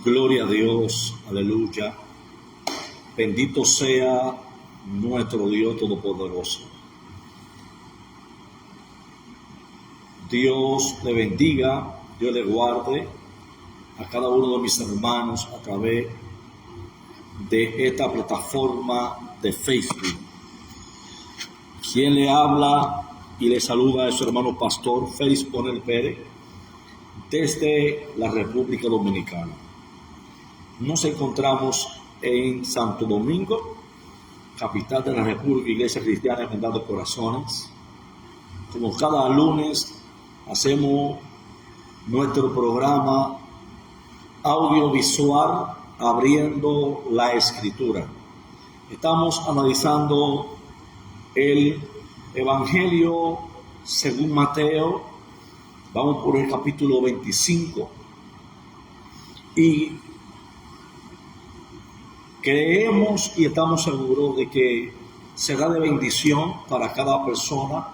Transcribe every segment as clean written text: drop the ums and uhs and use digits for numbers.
Gloria a Dios, aleluya. Bendito sea nuestro Dios Todopoderoso. Dios le bendiga, Dios le guarde a cada uno de mis hermanos a través de esta plataforma de Facebook. Quien le habla y le saluda es su hermano pastor Félix Ponel Pérez desde la República Dominicana. Nos encontramos en Santo Domingo, capital de la República, Iglesia Cristiana Fundando Corazones. Como cada lunes hacemos nuestro programa audiovisual abriendo la Escritura. Estamos analizando el Evangelio según Mateo. Vamos por el capítulo 25 y creemos y estamos seguros de que será de bendición para cada persona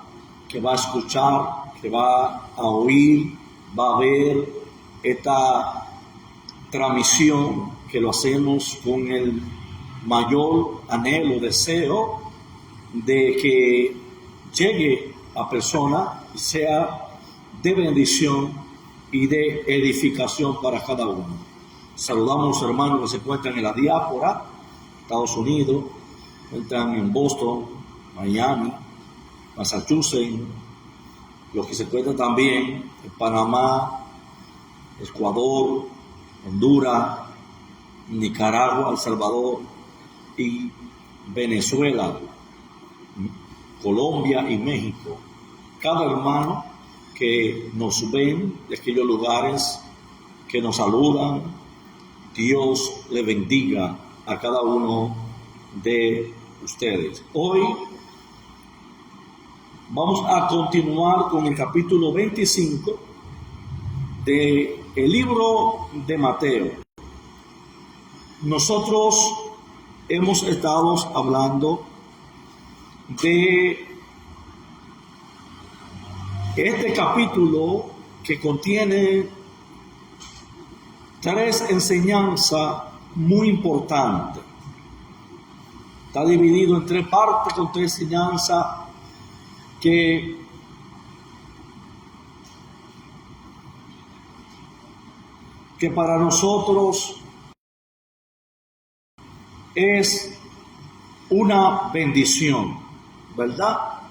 que va a escuchar, que va a oír, va a ver esta transmisión, que lo hacemos con el mayor anhelo, deseo de que llegue a persona y sea de bendición y de edificación para cada uno. Saludamos a los hermanos que se encuentran en la diáspora, Estados Unidos, están en Boston, Miami, Massachusetts, los que se encuentran también en Panamá, Ecuador, Honduras, Nicaragua, El Salvador y Venezuela, Colombia y México. Cada hermano que nos ven de aquellos lugares, que nos saludan, Dios le bendiga a cada uno de ustedes. Hoy vamos a continuar con el capítulo 25 del libro de Mateo. Nosotros hemos estado hablando de este capítulo que contiene tres enseñanzas muy importantes. Está dividido en tres partes con tres enseñanzas que para nosotros es una bendición, ¿verdad?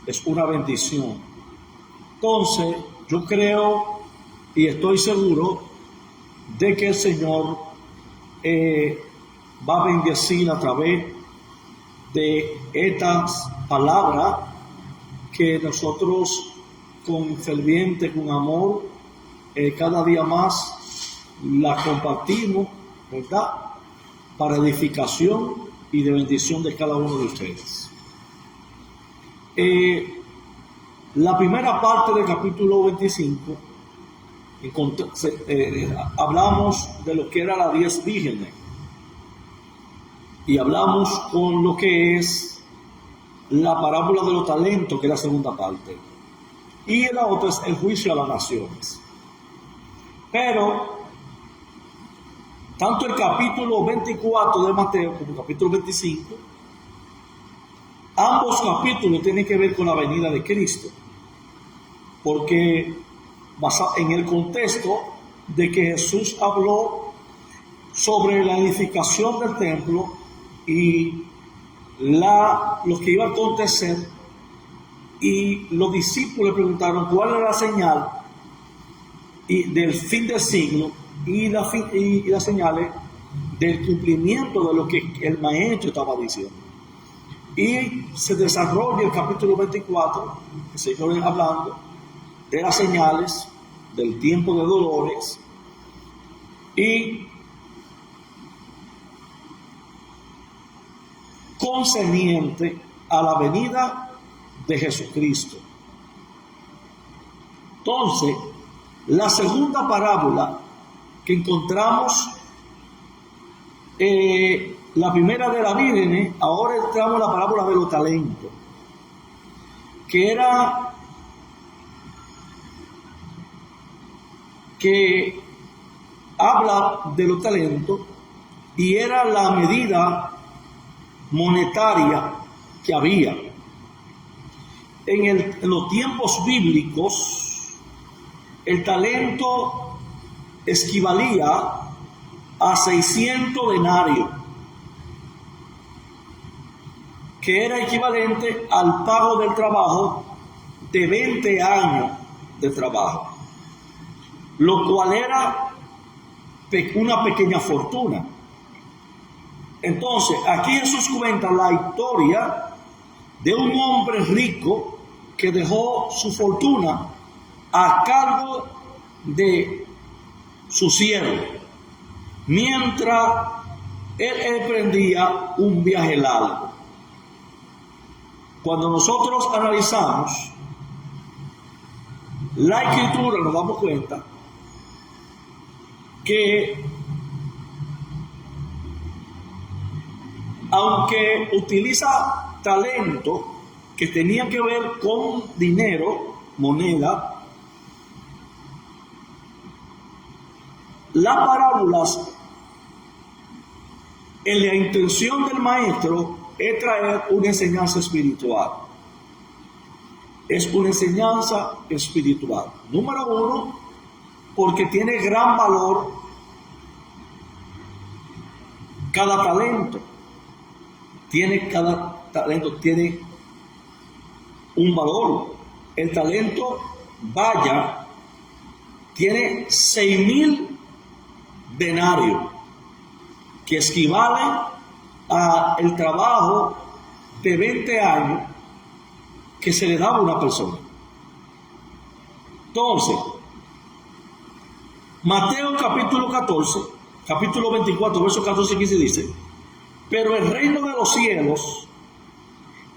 Es una bendición. Entonces, yo creo y estoy seguro de que el Señor va a bendecir a través de estas palabras que nosotros con ferviente, con amor, cada día más la compartimos, ¿verdad? Para edificación y de bendición de cada uno de ustedes. La primera parte del capítulo 25 hablamos de lo que eran las 10 vírgenes y hablamos con lo que es la parábola de los talentos, que es la segunda parte, y la otra es el juicio a las naciones. Pero tanto el capítulo 24 de Mateo como el capítulo 25, ambos capítulos tienen que ver con la venida de Cristo, porque en el contexto de que Jesús habló sobre la edificación del templo y lo que iba a acontecer, y los discípulos le preguntaron cuál era la señal del fin del siglo y las señales del cumplimiento de lo que el maestro estaba diciendo. Y se desarrolla el capítulo 24, que se sigue hablando de las señales del tiempo de dolores y concerniente a la venida de Jesucristo. Entonces, la segunda parábola que encontramos, la primera de la Virgen, ahora entramos en la parábola de los talentos, que era que habla de los talentos y era la medida monetaria que había. En los tiempos bíblicos, el talento equivalía a 600 denarios, que era equivalente al pago del trabajo de 20 años de trabajo, lo cual era una pequeña fortuna. Entonces, aquí Jesús cuenta la historia de un hombre rico que dejó su fortuna a cargo de su siervo, mientras él emprendía un viaje largo. Cuando nosotros analizamos la escritura, nos damos cuenta que aunque utiliza talento que tenía que ver con dinero, moneda, las parábolas, en la intención del maestro, es traer una enseñanza espiritual. Es una enseñanza espiritual. Número uno, porque tiene gran valor cada talento. Cada talento tiene un valor. El talento, vaya, tiene 6,000 denarios, que equivale al trabajo de 20 años que se le daba a una persona. Entonces, Mateo capítulo 14, capítulo 24, versos 14 y 15 dice: pero el reino de los cielos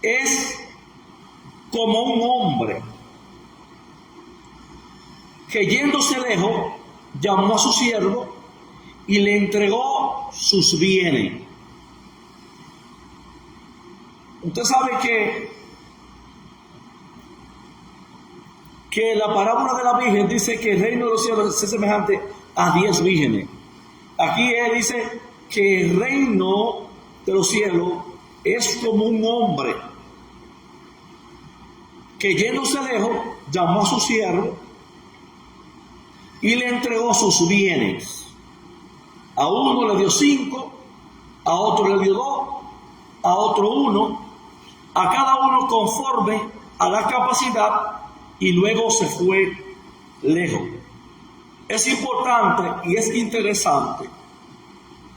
es como un hombre que, yéndose lejos, llamó a su siervo y le entregó sus bienes. Usted sabe que la parábola de la Virgen dice que el reino de los cielos es semejante a 10 vírgenes. Aquí él dice que el reino de los cielos es como un hombre que, yéndose lejos, llamó a su siervo y le entregó sus bienes. A uno le dio 5, a otro le dio 2, a otro 1, a cada uno conforme a la capacidad, y luego se fue lejos. Es importante y es interesante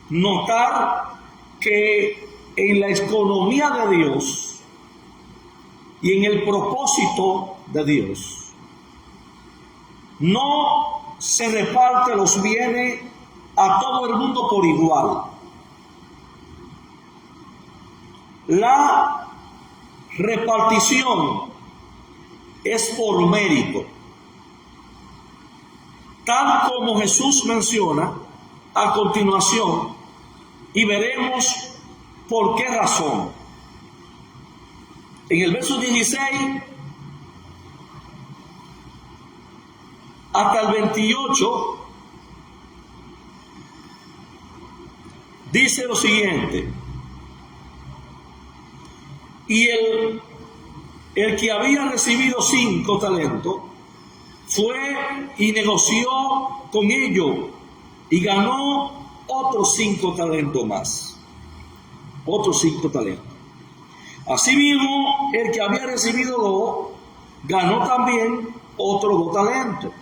notar que en la economía de Dios y en el propósito de Dios no se reparte los bienes a todo el mundo por igual. La repartición es por mérito, tal como Jesús menciona a continuación, y veremos por qué razón. En el verso 16 hasta el 28 dice lo siguiente: y el que había recibido 5 talentos fue y negoció con ellos y ganó otros 5 talentos más. Otros 5 talentos. Asimismo, el que había recibido 2 ganó también otros 2 talentos.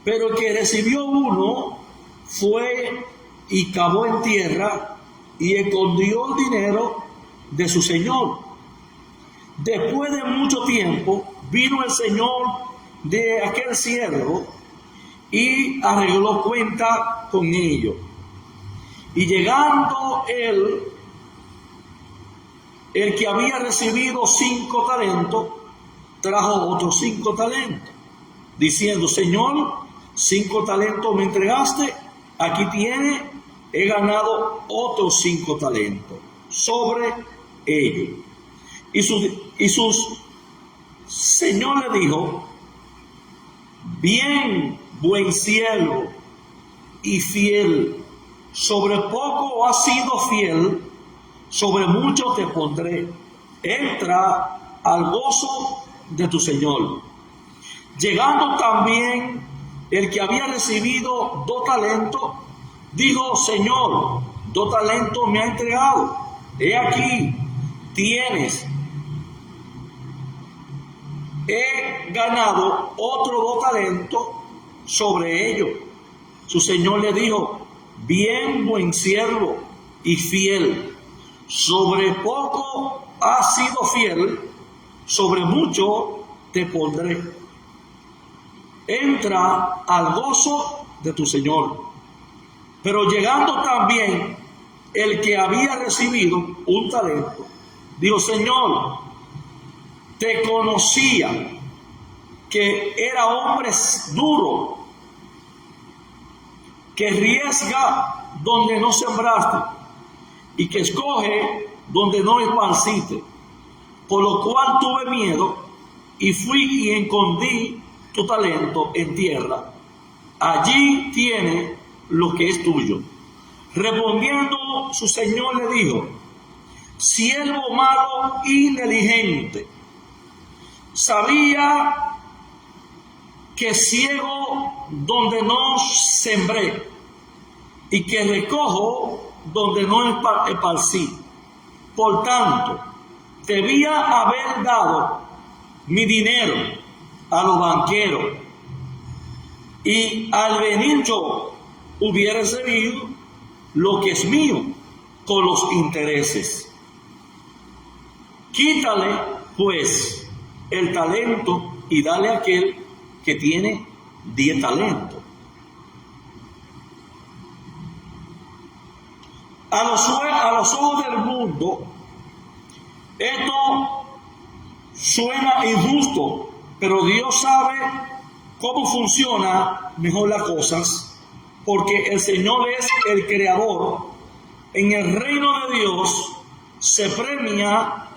Pero el que recibió 1 fue y cavó en tierra y escondió el dinero de su señor. Después de mucho tiempo vino el señor de aquel siervo y arregló cuenta con ellos. Y llegando el que había recibido 5 talentos, trajo otros 5 talentos, diciendo: Señor, 5 talentos me entregaste, aquí tiene, he ganado otros 5 talentos sobre ellos. Y su señor le dijo: bien, buen siervo y fiel. Sobre poco has sido fiel, sobre mucho te pondré. Entra al gozo de tu Señor. Llegando también el que había recibido 2 talentos, dijo: Señor, 2 talentos me ha entregado. He aquí, tienes. He ganado otros 2 talentos sobre ellos. Su Señor le dijo: bien, buen siervo y fiel. Sobre poco has sido fiel, sobre mucho te pondré. Entra al gozo de tu Señor. Pero llegando también el que había recibido 1 talento, dijo: Señor, te conocía que era hombre duro, que riesga donde no sembraste y que escoge donde no esparciste. Por lo cual tuve miedo y fui y escondí tu talento en tierra. Allí tiene lo que es tuyo. Respondiendo su señor le dijo: siervo malo y negligente, sabía que ciego donde no sembré y que recojo donde no esparcí. Por tanto, debía haber dado mi dinero a los banqueros, y al venir yo hubiera recibido lo que es mío con los intereses. Quítale pues el talento y dale a aquel que tiene 10 talentos. A los ojos del mundo, esto suena injusto, pero Dios sabe cómo funciona mejor las cosas, porque el Señor es el creador. En el reino de Dios se premia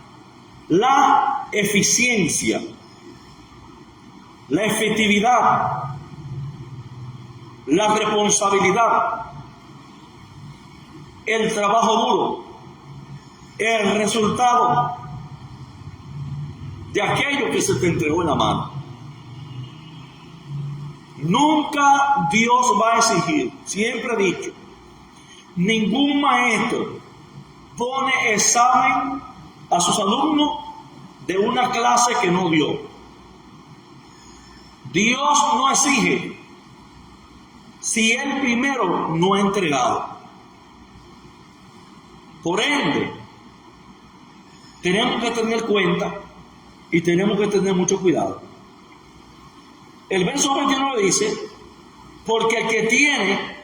la eficiencia, la efectividad, la responsabilidad, el trabajo duro, el resultado de aquello que se te entregó en la mano. Nunca Dios va a exigir, siempre he dicho, ningún maestro pone examen a sus alumnos de una clase que no dio. Dios no exige si él primero no ha entregado. Por ende, tenemos que tener cuenta y tenemos que tener mucho cuidado. El verso 29 dice: porque el que tiene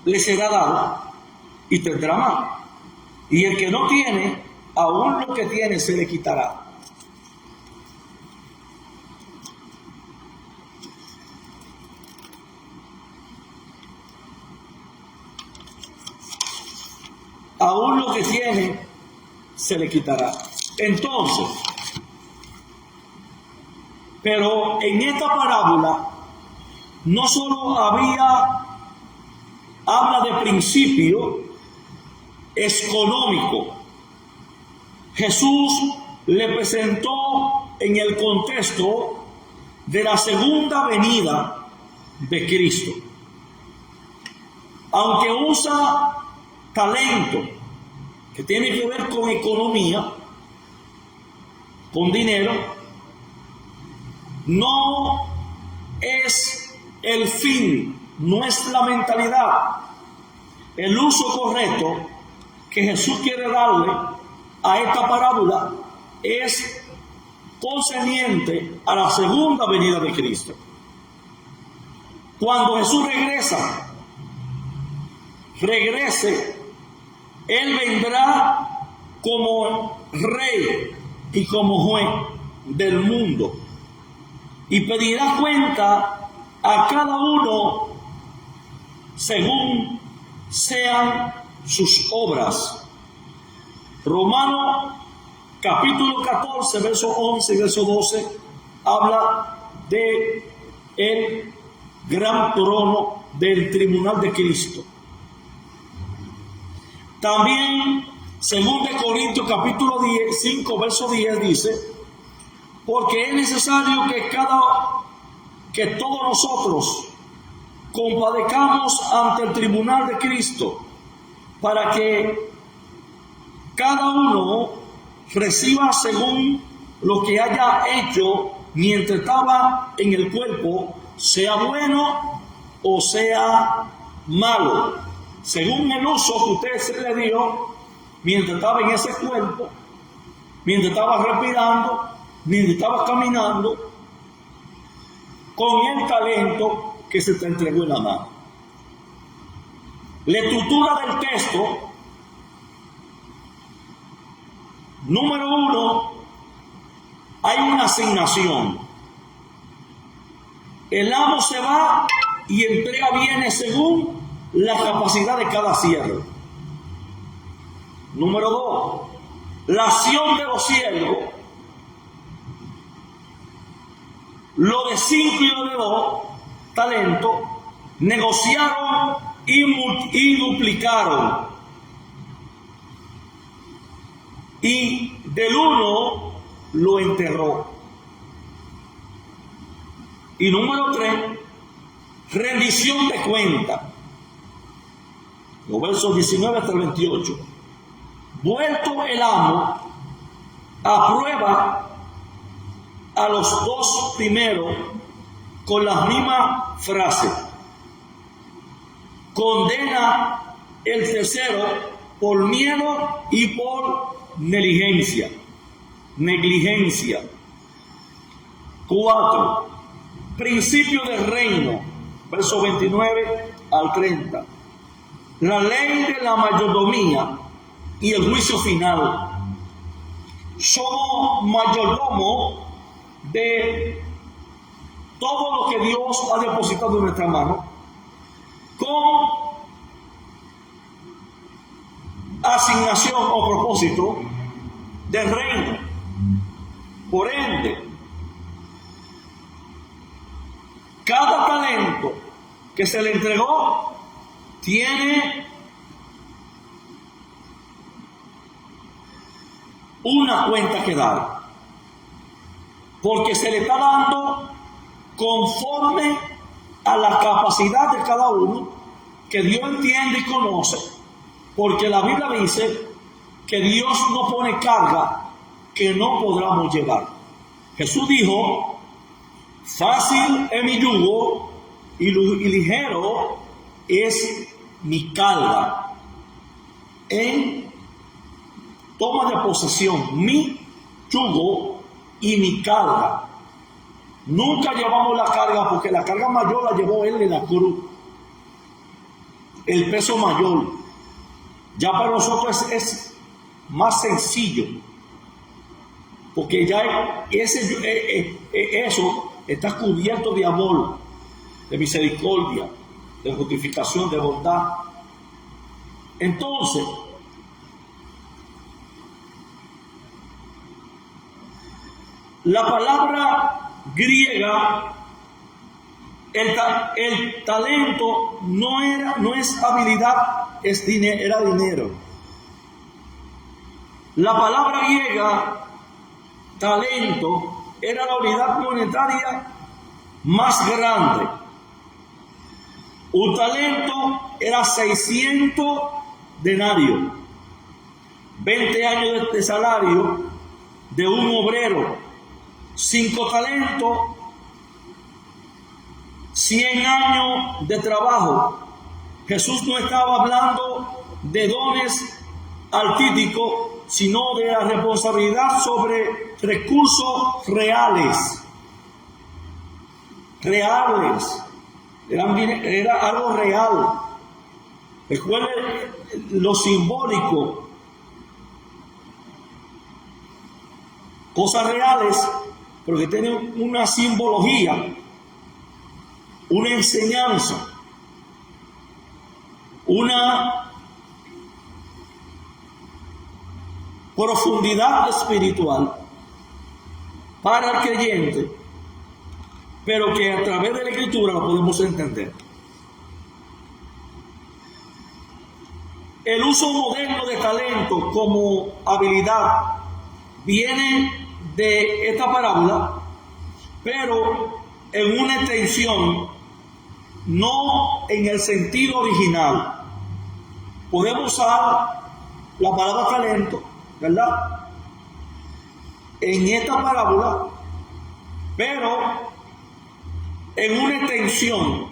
le será dado y tendrá más, y el que no tiene, aún lo que tiene se le quitará. Aún lo que tiene se le quitará. Entonces, pero en esta parábola no solo habla de principio económico. Jesús le presentó en el contexto de la segunda venida de Cristo. Aunque usa talento que tiene que ver con economía, con dinero, no es el fin, no es la mentalidad. El uso correcto que Jesús quiere darle a esta parábola es concerniente a la segunda venida de Cristo. Cuando Jesús regrese, Él vendrá como rey y como juez del mundo y pedirá cuenta a cada uno según sean sus obras. Romanos capítulo 14, verso 11 y verso 12 habla de el gran trono del tribunal de Cristo. También, 2 Corintios capítulo 5, verso 10 dice, porque es necesario que todos nosotros compadezcamos ante el tribunal de Cristo, para que cada uno reciba según lo que haya hecho mientras estaba en el cuerpo, sea bueno o sea malo, según el uso que usted se le dio mientras estaba en ese cuerpo, mientras estaba respirando, mientras estaba caminando, con el talento que se te entregó en la mano. La estructura del texto, número 1, hay una asignación. El amo se va y entrega bienes según la capacidad de cada siervo. Número 2, la acción de los siervos, lo de 5 y lo de 2 talentos, negociaron y duplicaron. Y del 1 lo enterró. Y número 3, rendición de cuenta. Los versos 19 hasta el 28. Vuelto el amo, aprueba a los 2 primeros con la misma frase. Condena el tercero por miedo y por negligencia. 4. Principio del reino, versos 29 al 30. La ley de la mayordomía y el juicio final. Somos mayordomo de todo lo que Dios ha depositado en nuestra mano, con asignación o propósito del reino. Por ende, cada talento que se le entregó tiene una cuenta que dar, porque se le está dando conforme a la capacidad de cada uno, que Dios entiende y conoce, porque la Biblia dice que Dios no pone carga que no podamos llevar. Jesús dijo, fácil es mi yugo y ligero es mi carga. En toma de posesión, mi yugo y mi carga. Nunca llevamos la carga, porque la carga mayor la llevó Él en la cruz. El peso mayor. Ya para nosotros es más sencillo, porque ya eso está cubierto de amor, de misericordia, de justificación, de bondad. Entonces, la palabra griega, el talento no es habilidad, era dinero. La palabra griega, talento, era la unidad monetaria más grande. Un talento era 600 denarios, 20 años de salario de un obrero. 5 talentos, 100 años de trabajo. Jesús no estaba hablando de dones artísticos, sino de la responsabilidad sobre recursos reales. Era algo real. Recuerden lo simbólico. Cosas reales, pero que tienen una simbología, una enseñanza, una profundidad espiritual para el creyente, pero que a través de la Escritura lo podemos entender. El uso moderno de talento como habilidad viene de esta parábola, pero en una extensión, no en el sentido original. Podemos usar la palabra talento, ¿verdad?, en esta parábola, pero en una extensión,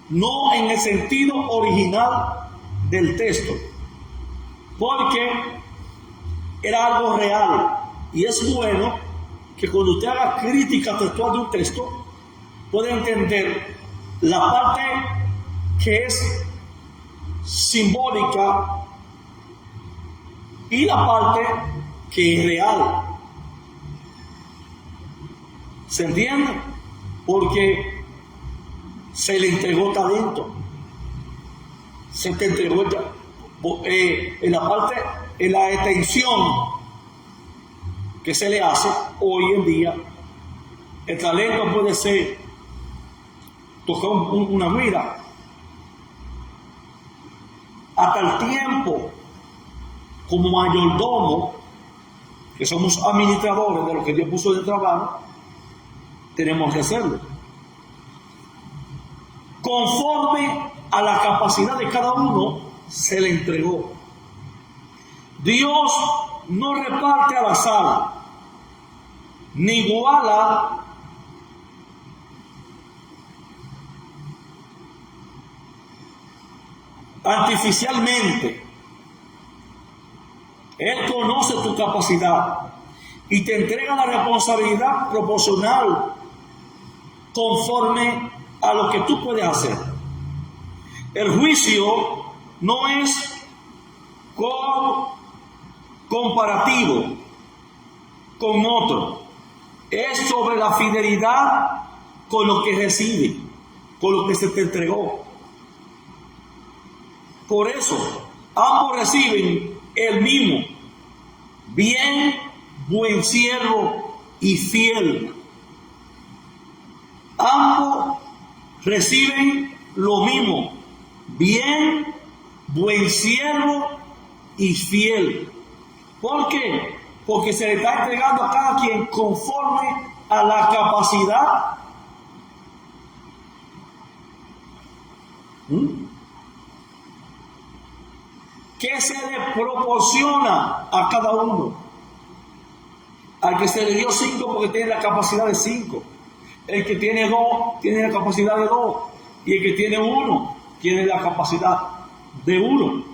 no en el sentido original del texto, porque era algo real. Y es bueno que cuando usted haga crítica textual de un texto, pueda entender la parte que es simbólica y la parte que es real. ¿Se entiende? Porque se le entregó talento, se te entregó en la parte, en la extensión que se le hace hoy en día. El talento puede ser tocar una mira, hasta el tiempo como mayordomo, que somos administradores de lo que Dios puso de trabajo, tenemos que hacerlo conforme a la capacidad de cada uno. Se le entregó. Dios no reparte al azar, ni iguala artificialmente. Él conoce tu capacidad y te entrega la responsabilidad proporcional conforme a lo que tú puedes hacer. El juicio no es comparativo con otro, es sobre la fidelidad con lo que recibe, con lo que se te entregó. Por eso, ambos reciben el mismo: bien, buen siervo y fiel. Ambos reciben lo mismo: bien, buen siervo y fiel. ¿Por qué? Porque se le está entregando a cada quien conforme a la capacidad que se le proporciona a cada uno. Al que se le dio 5 porque tiene la capacidad de 5. El que tiene 2 tiene la capacidad de 2. Y el que tiene 1 tiene la capacidad de 1.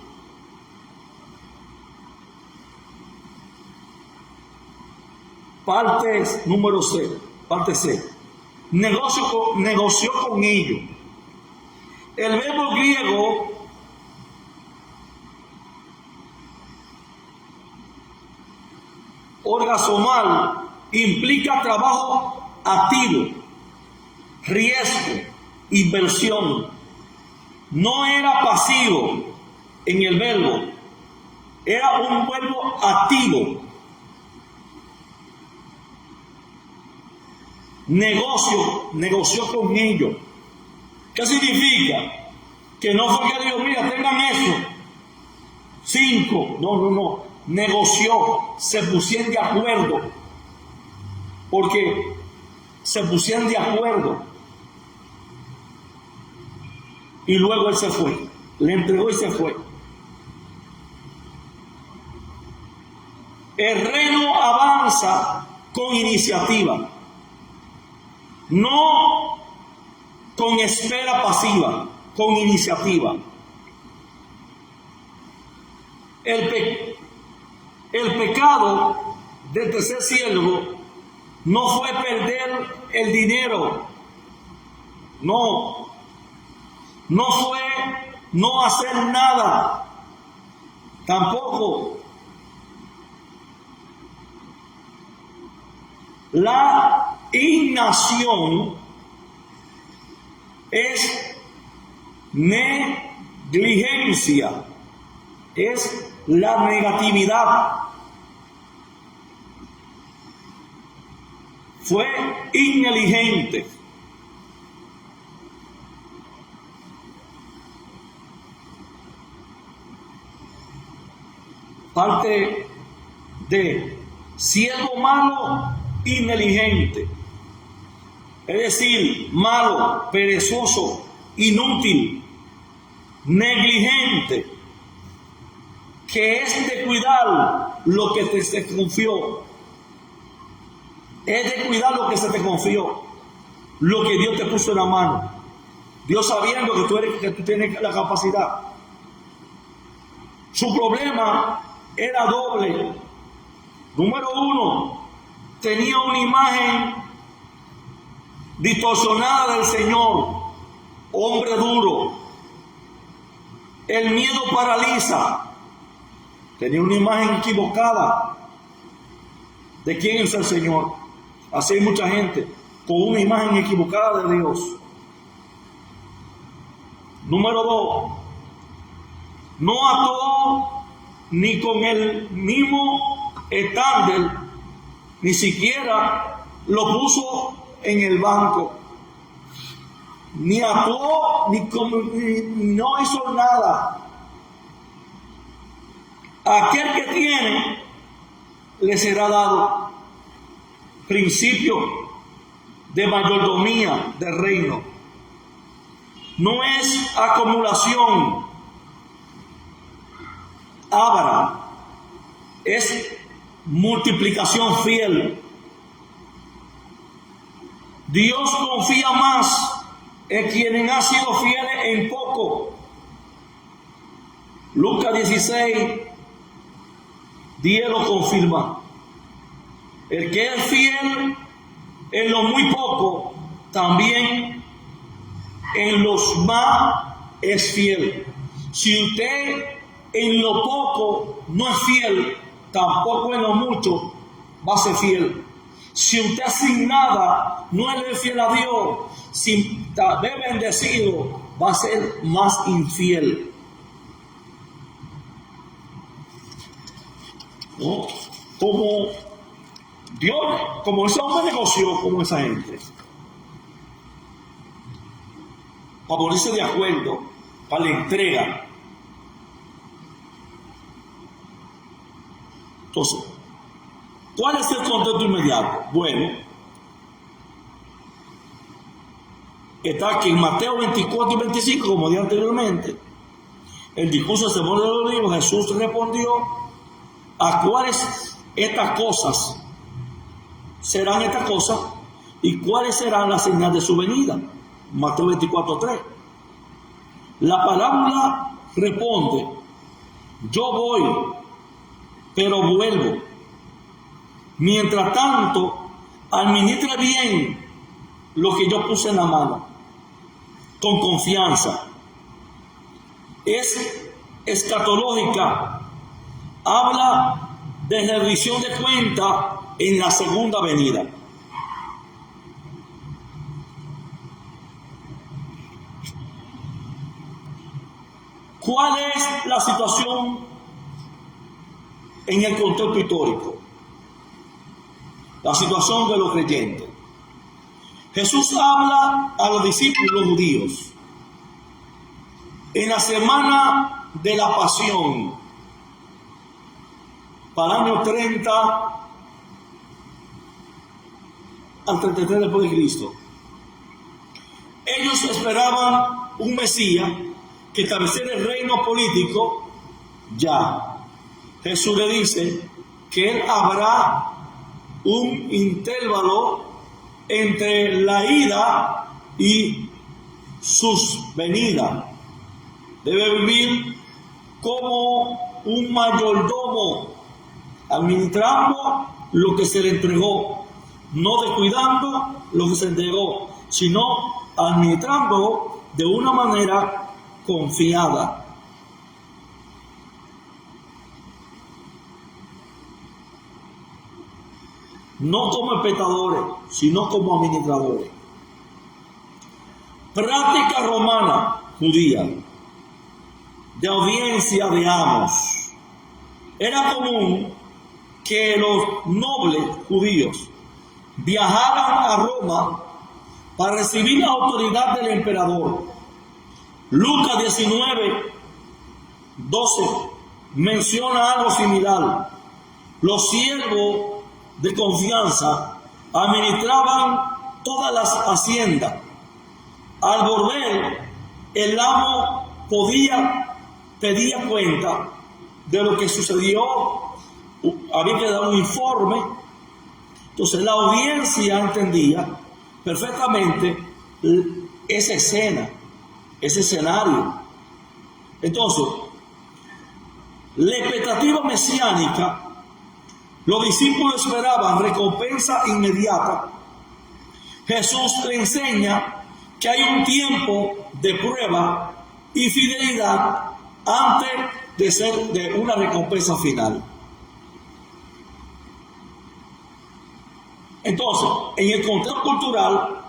Parte número C. Parte C. Negoció con ellos. El verbo griego orgazomal implica trabajo activo, riesgo, inversión. No era pasivo en el verbo, era un verbo activo. Negoció con ellos. ¿Qué significa? Que no fue que dijo, mira, tengan eso, 5. No. Negoció, se pusieron de acuerdo, porque se pusieron de acuerdo. Y luego él se fue, le entregó y se fue. El reino avanza con iniciativa, no con espera pasiva, con iniciativa. El pecado del tercer siervo no fue perder el dinero, no fue no hacer nada, tampoco. La inacción es negligencia, es la negatividad. Fue inteligente. parte de siervo malo y negligente. Es decir, malo, perezoso, inútil, negligente, que es de cuidar lo que te confió. Es de cuidar lo que se te confió, lo que Dios te puso en la mano. Dios sabiendo que tú tienes la capacidad. Su problema era doble. Número uno, tenía una imagen distorsionada del Señor, hombre duro. El miedo paraliza. Tenía una imagen equivocada de quién es el Señor. Así hay mucha gente con una imagen equivocada de Dios. Número dos, no actuó ni con el mismo estándar, ni siquiera lo puso en el banco, ni actuó, ni no hizo nada. Aquel que tiene, le será dado. Principio de mayordomía del reino. No es acumulación avara, es multiplicación fiel. Dios confía más en quienes han sido fieles en poco. Lucas 16, 10 lo confirma. El que es fiel en lo muy poco, también en los más es fiel. Si usted en lo poco no es fiel, tampoco en lo mucho va a ser fiel. Si usted sin nada no es fiel a Dios, sin haber bendecido, va a ser más infiel. ¿No? Como Dios, como ese hombre negoció con esa gente, para ponerse de acuerdo para la entrega. Entonces, ¿cuál es el contexto inmediato? Bueno, está aquí en Mateo 24 y 25, como dije anteriormente, el discurso del Sermón de los Olivos. Jesús respondió: ¿a cuáles estas cosas serán estas cosas y cuáles serán las señales de su venida? Mateo 24:3. La parábola responde: yo voy, pero vuelvo. Mientras tanto, administre bien lo que yo puse en la mano, con confianza. Es escatológica. Habla de rendición de cuenta en la segunda venida. ¿Cuál es la situación en el contexto histórico? La situación de los creyentes. Jesús habla a los discípulos judíos en la semana de la pasión, para el año 30 al 33 después de Cristo. Ellos esperaban un Mesías que estableciera el reino político ya. Jesús le dice que él habrá un intervalo entre la ida y sus venidas. Debe vivir como un mayordomo, administrando lo que se le entregó, no descuidando lo que se entregó, sino administrando de una manera confiada. No como espectadores, sino como administradores. Práctica romana, judía, de audiencia de amos. Era común que los nobles judíos viajaran a Roma para recibir la autoridad del emperador. Lucas 19, 12 menciona algo similar. Los siervos de confianza administraban todas las haciendas. Al volver, el amo pedía cuenta de lo que sucedió, había que dar un informe. Entonces la audiencia entendía perfectamente esa escena, ese escenario. Entonces, la expectativa mesiánica, los discípulos esperaban recompensa inmediata. Jesús le enseña que hay un tiempo de prueba y fidelidad antes de una recompensa final. Entonces, en el contexto cultural,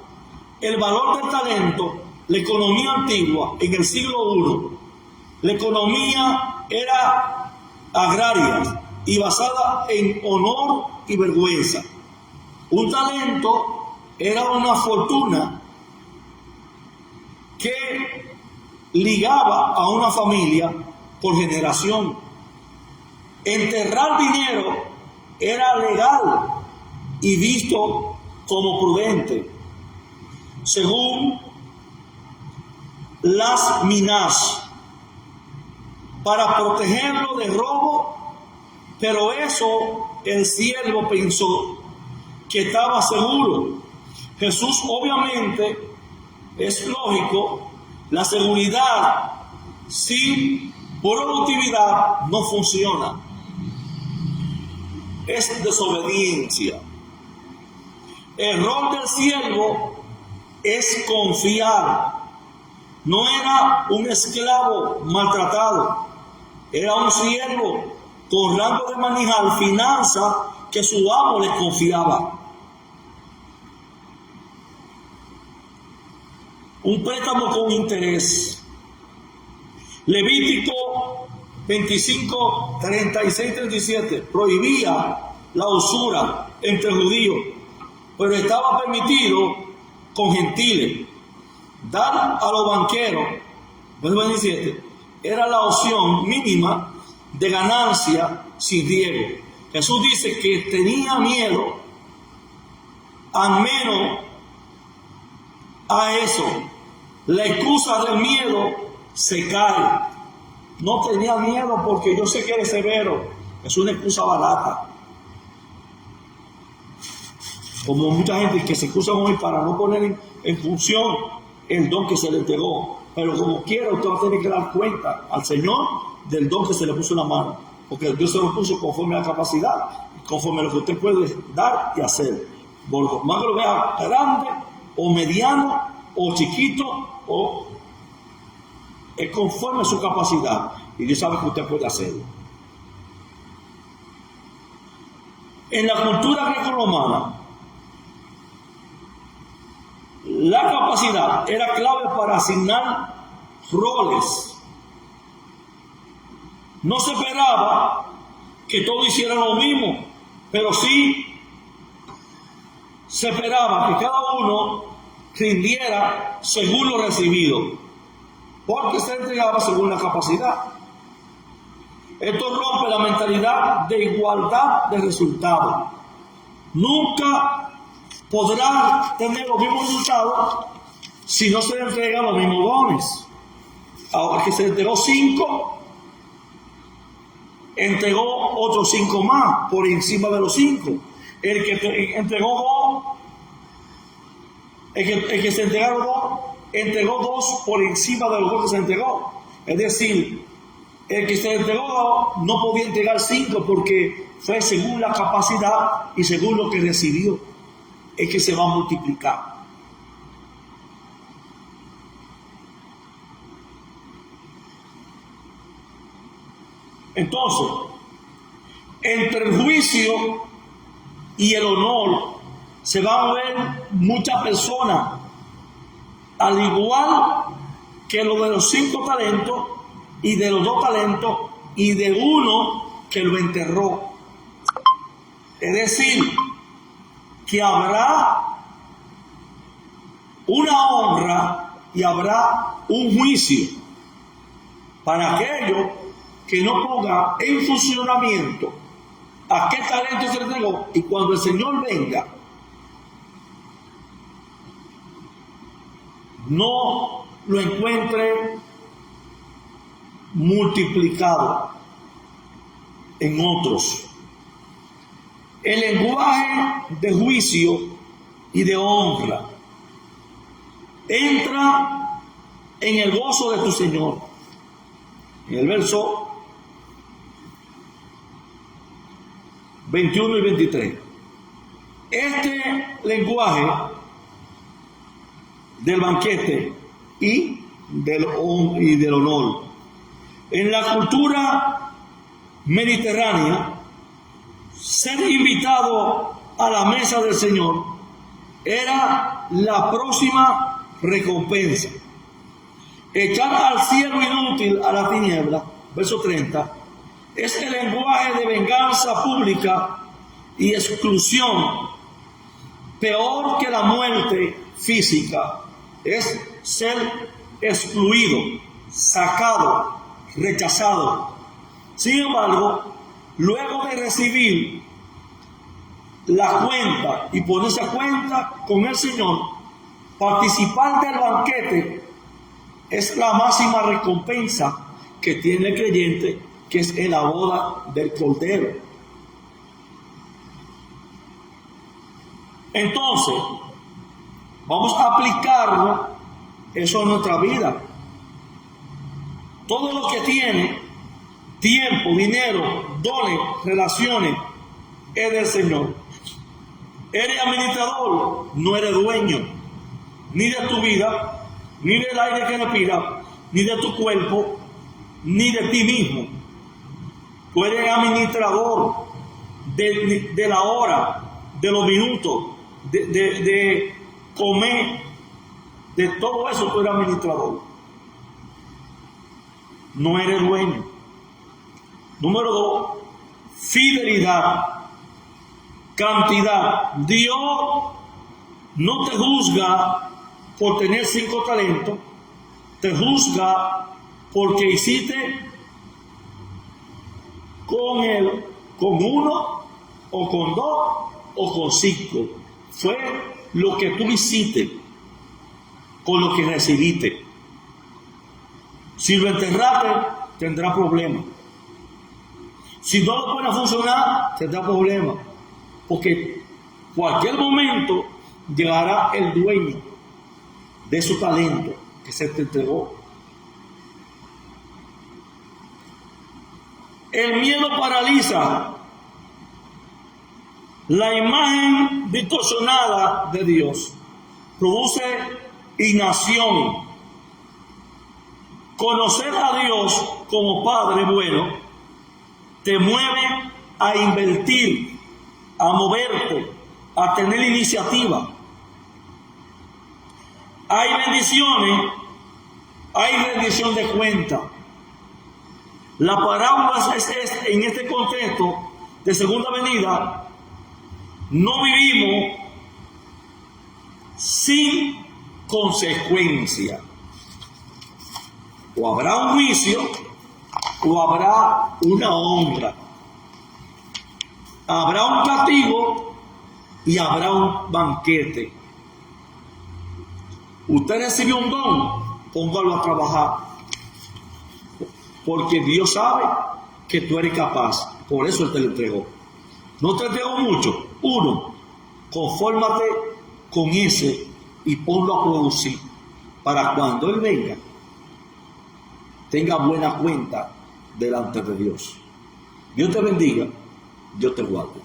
el valor del talento, la economía antigua, en el siglo I, la economía era agraria y basada en honor y vergüenza. Un talento era una fortuna que ligaba a una familia por generación. Enterrar dinero era legal y visto como prudente. Según las Minas, para protegerlo de robo, pero eso el siervo pensó que estaba seguro. Jesús, obviamente, es lógico, la seguridad sin productividad no funciona. Es desobediencia. El rol del siervo es confiar. No era un esclavo maltratado, era un siervo con rango de manejar finanzas que su amo le confiaba. Un préstamo con interés. Levítico 25, 36, 37 prohibía la usura entre judíos, pero estaba permitido con gentiles. Dar a los banqueros, verso 27, era la opción mínima de ganancia sin riesgo. Jesús dice que tenía miedo, al menos a eso. La excusa del miedo se cae. No tenía miedo porque yo sé que eres severo. Es una excusa barata. Como mucha gente que se excusa hoy para no poner en función el don que se le entregó. Pero como quiera, usted va a tener que dar cuenta al Señor del don que se le puso en la mano. Porque Dios se lo puso conforme a la capacidad, conforme a lo que usted puede dar y hacer. Por más que lo vea grande, o mediano, o chiquito, o es conforme a su capacidad. Y Dios sabe que usted puede hacerlo. En la cultura grecorromana, la capacidad era clave para asignar roles. No se esperaba que todos hicieran lo mismo, pero sí se esperaba que cada uno rindiera según lo recibido, porque se entregaba según la capacidad. Esto rompe la mentalidad de igualdad de resultados. Nunca podrán tener los mismos resultados si no se le entregan los mismos dones. Ahora que se entregó 5, entregó otros 5 más por encima de los 5. El que entregó 2, el que se entregaron 2, entregó 2 por encima de los 2 que se entregó. Es decir, el que se entregó 2 no podía entregar 5 porque fue según la capacidad y según lo que recibió. Es que se va a multiplicar. Entonces, entre el juicio y el honor se van a ver muchas personas, al igual que lo de los 5 talentos y de los 2 talentos y de uno que lo enterró. Es decir, que habrá una honra y habrá un juicio para aquellos que no ponga en funcionamiento a qué talento se le entregó, y cuando el Señor venga, no lo encuentre multiplicado en otros. El lenguaje de juicio y de honra entra en el gozo de tu Señor. En el verso 21 y 23. Este lenguaje del banquete y del honor en la cultura mediterránea, ser invitado a la mesa del Señor era la próxima recompensa. Echar al cielo inútil a la tiniebla, verso 30, es el lenguaje de venganza pública y exclusión. Peor que la muerte física es ser excluido, sacado, rechazado. Sin embargo, luego de recibir la cuenta y ponerse a cuenta con el Señor, participar del banquete es la máxima recompensa que tiene el creyente, que es en la boda del Cordero. Entonces, vamos a aplicarlo eso en nuestra vida. Todo lo que tiene, tiempo, dinero, dones, relaciones, es del Señor. Eres administrador, no eres dueño, ni de tu vida, ni del aire que respiras, ni de tu cuerpo, ni de ti mismo. Tú eres administrador de la hora, de los minutos, de comer, de todo eso tú eres administrador. No eres dueño. Número 2, fidelidad, cantidad. Dios no te juzga por tener 5 talentos, te juzga porque hiciste con él, con 1 o con 2 o con 5. Fue lo que tú hiciste con lo que recibiste. Si lo enterraste, tendrá problemas. Si no lo puede funcionar, tendrá problemas. Porque cualquier momento llegará el dueño de su talento que se te entregó. El miedo paraliza. La imagen distorsionada de Dios produce inacción. Conocer a Dios como Padre bueno te mueve a invertir, a moverte, a tener iniciativa. Hay bendiciones, hay rendición de cuenta. La parábola es en este contexto de segunda venida. No vivimos sin consecuencia. O habrá un juicio o habrá una honra. Habrá un castigo y habrá un banquete. Usted recibió un don, póngalo a trabajar. Porque Dios sabe que tú eres capaz. Por eso Él te lo entregó. No te entregó mucho. 1, confórmate con ese y ponlo a producir para cuando Él venga tenga buena cuenta delante de Dios. Dios te bendiga, Dios te guarde.